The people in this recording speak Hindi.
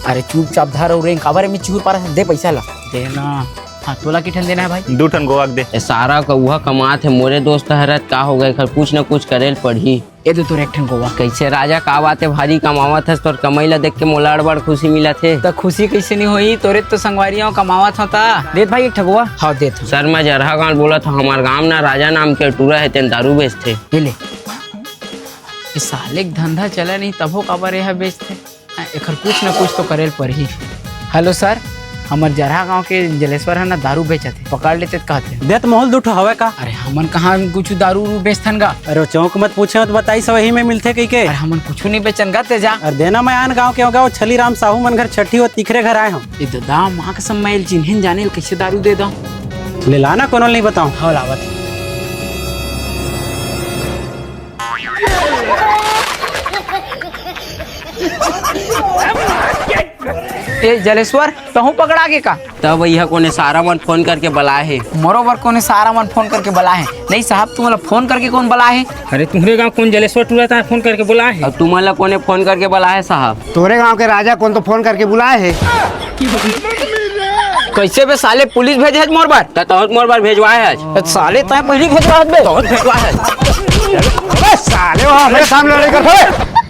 अरे चुपचाप धर और रेंग काबर में चिहुर पारा दे पैसा ला देना। हाँ तोला किठन देना है भाई? 2 ठन गोवाक दे। सारा कौआ कमात है मोरे दोस्त हरत का हो गए कुछ न कुछ करेल पड़ी। ये दे तो एक ठन गोवा। कैसे राजा का बाते भारी कमावत है तोर कमाई ला देख के मोला अड़बड़ खुशी मिला थे। तो खुशी कैसे नहीं हुई तोरे तो संगवारियों कमावत होता। दे भाई एक ठगुआ। हाँ दे तू। सर मैं जरहा गाँव बोला था हमार गाँव ना राजा नाम के टूरा है तेन दारू बेचते। ये ले ये साले के धंधा चला नहीं तबो काबर यह बेचते। एकर कुछ न कुछ तो करेल पर ही। हेलो सर हमार जरहा गांव के जलेश्वर है ना दारू बेचते पकड़ लेते कहते देत मोहल 2 ठो हवे का? अरे हमन कहाँ कुछ दारू बेचथन गा। अरे चौक मत पूछे तो बताई सब वही में मिलते कई के। अरे हमन कुछ नहीं बेचन गा ते जा। अरे देना मैं आन गाँव के होगा वो छली राम साहू मन घर छठी और तीखरे घर आए हम। ये दादा माँ के सम्मेल जिन्हें जाने कैसे दारू दे दो। ले लाना कोनो नहीं बताऊं। हाँ लावत ए जलेश्वर तहु पकड़ा के का? तब यह कोने सारा मन फोन करके बुलाए है। मोरोबर कोने सारा मन फोन करके बुला है। नहीं साहब तुम्हारा फोन करके कौन बुला है? अरे तुम्हारे गांव कौन जलेश्वर टूरा था फोन करके बुला है? और तुम्हारा कोने फोन करके बुलाए साहब? तोरे गांव के राजा कौन तो फोन करके बुलाए है। कैसे बे साले पुलिस भेजे है मोर बार? तो मोर बार भेजवाए है। साले तय पहली भेजवा बे। तो भेजवाए है। साले वहाँ हमारे सामने लड़ाई कर